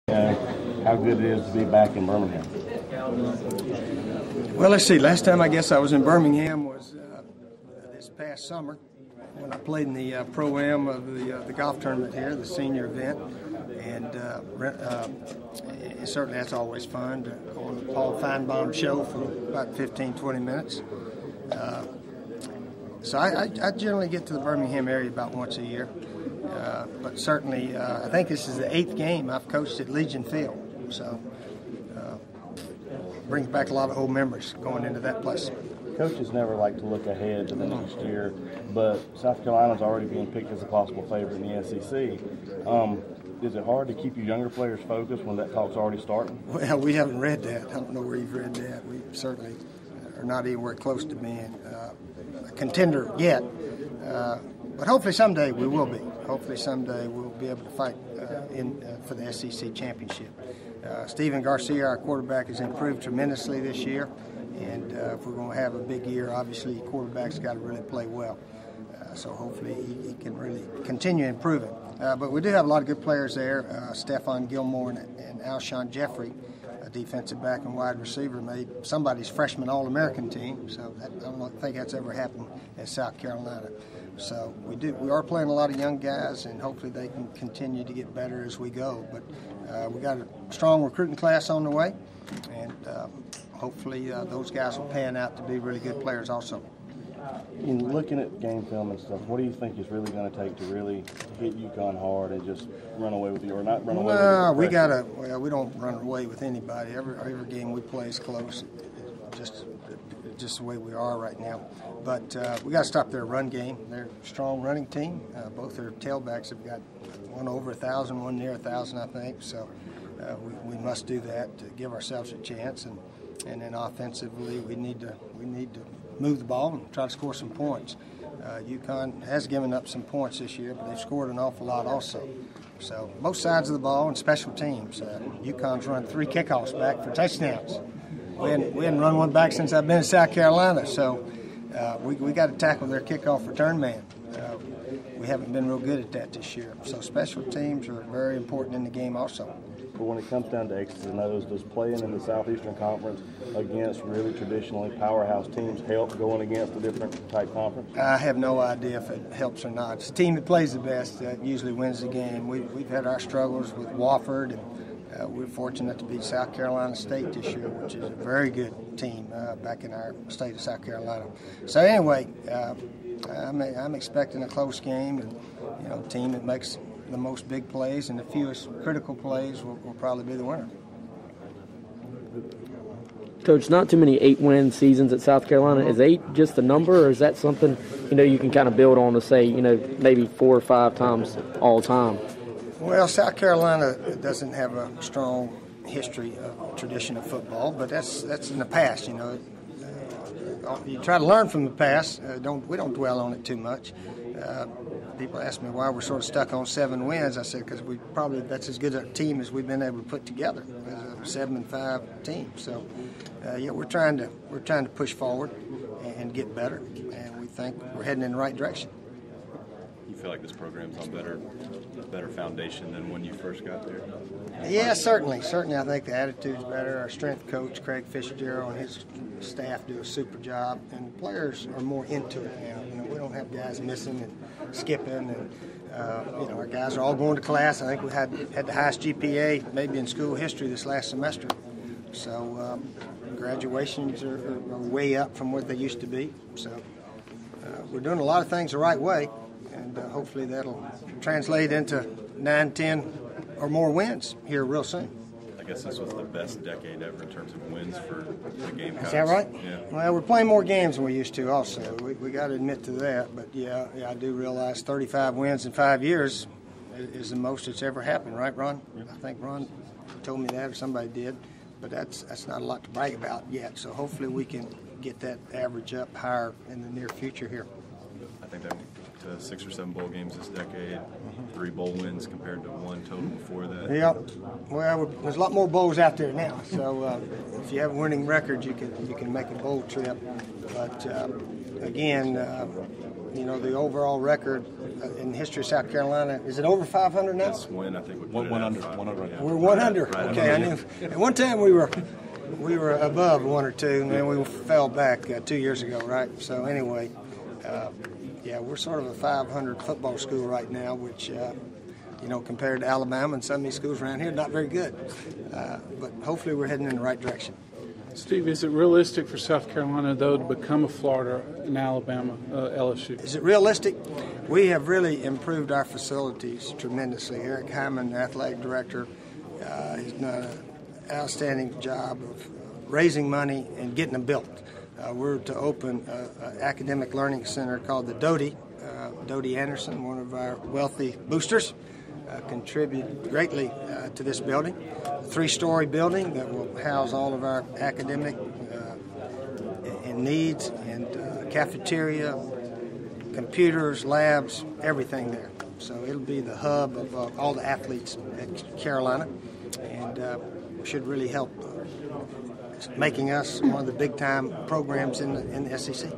How good it is to be back in Birmingham? Well, let's see. Last time I guess I was in Birmingham was this past summer when I played in the Pro-Am of the golf tournament here, the senior event. And certainly that's always fun to go on the Paul Feinbaum show for about 15, 20 minutes. So I generally get to the Birmingham area about once a year. But certainly I think this is the 8th game I've coached at Legion Field. So brings back a lot of old memories going into that place. Coaches never like to look ahead to the next year, but South Carolina's already being picked as a possible favorite in the SEC. Is it hard to keep your younger players focused when that talk's already starting? Well, we haven't read that. I don't know where you've read that. We certainly are not anywhere close to being a contender yet. But hopefully someday we will be. Hopefully someday we'll be able to fight for the SEC championship. Steven Garcia, our quarterback, has improved tremendously this year. And if we're going to have a big year, obviously quarterback's got to really play well. So hopefully he can really continue improving. But we do have a lot of good players there. Stephon Gilmore and Alshon Jeffrey, a defensive back and wide receiver, made somebody's freshman All-American team. So I don't think that's ever happened at South Carolina. So we are playing a lot of young guys, and hopefully they can continue to get better as we go. But we got a strong recruiting class on the way, and hopefully those guys will pan out to be really good players also. In looking at game film and stuff, what do you think is really going to take to really hit UConn hard and just run away with you, or not run away with you? No, we don't run away with anybody. Every game we play is close. Just the way we are right now. But we got to stop their run game. They're a strong running team. Both their tailbacks have got one over 1,000, one near 1,000, I think. So we must do that to give ourselves a chance. And then offensively, we need to move the ball and try to score some points. UConn has given up some points this year, but they've scored an awful lot also. So both sides of the ball and special teams. UConn's run 3 kickoffs back for touchdowns. We hadn't run one back since I've been in South Carolina, so we got to tackle their kickoff return man. We haven't been real good at that this year. So special teams are very important in the game also. But when it comes down to X's and O's, does playing in the Southeastern Conference against really traditionally powerhouse teams help going against a different type conference? I have no idea if it helps or not. It's the team that plays the best that usually wins the game. We've had our struggles with Wofford, and we're fortunate to beat South Carolina State this year, which is a very good team back in our state of South Carolina. So anyway, I'm expecting a close game, and a team that makes the most big plays and the fewest critical plays will probably be the winner. Coach, not too many 8-win seasons at South Carolina. Is 8 just a number, or is that something you can kind of build on to say maybe 4 or 5 times all time? Well, South Carolina doesn't have a strong history of tradition of football, but that's in the past. You try to learn from the past. We don't dwell on it too much. People ask me why we're sort of stuck on 7 wins. I said because that's as good a team as we've been able to put together, as a 7-5 team. So we're trying to push forward and get better, and we think we're heading in the right direction. You feel like this program's on better foundation than when you first got there? Yeah, certainly. Certainly, I think the attitude's better. Our strength coach, Craig Fitzgerald, and his staff do a super job, and the players are more into it now. We don't have guys missing and skipping, and our guys are all going to class. I think we had the highest GPA maybe in school history this last semester. So graduations are way up from what they used to be. So we're doing a lot of things the right way, and hopefully that'll translate into 9, 10 or more wins here real soon. I guess this was the best decade ever in terms of wins for the Gamecocks. Is that right? Yeah. Well, we're playing more games than we used to also. We got to admit to that. But, yeah, I do realize 35 wins in 5 years is the most that's ever happened, right, Ron? Yeah. I think Ron told me that, or somebody did. But that's not a lot to brag about yet. So hopefully we can get that average up higher in the near future here. I think that went to 6 or 7 bowl games this decade, 3 bowl wins compared to 1 total before that. Yeah, well, there's a lot more bowls out there now. So if you have a winning record, you can make a bowl trip. But again, the overall record in the history of South Carolina, is it over 500 now? That's when I think we put it One at under. 500. Yeah. We're 100. Right Okay, I knew. At one time we were above 1 or 2, and then we fell back 2 years ago, right? So anyway, we're sort of a 500 football school right now, which compared to Alabama and some of these schools around here, not very good. But hopefully we're heading in the right direction. Steve, is it realistic for South Carolina, though, to become a Florida and Alabama, LSU? Is it realistic? We have really improved our facilities tremendously. Eric Hyman, athletic director, has done an outstanding job of raising money and getting them built. We're to open an academic learning center called the Doty. Doty Anderson, one of our wealthy boosters, contributed greatly to this building. A 3-story building that will house all of our academic and needs, and cafeteria, computers, labs, everything there. So it'll be the hub of all the athletes at Carolina, and should really help making us one of the big-time programs in the SEC.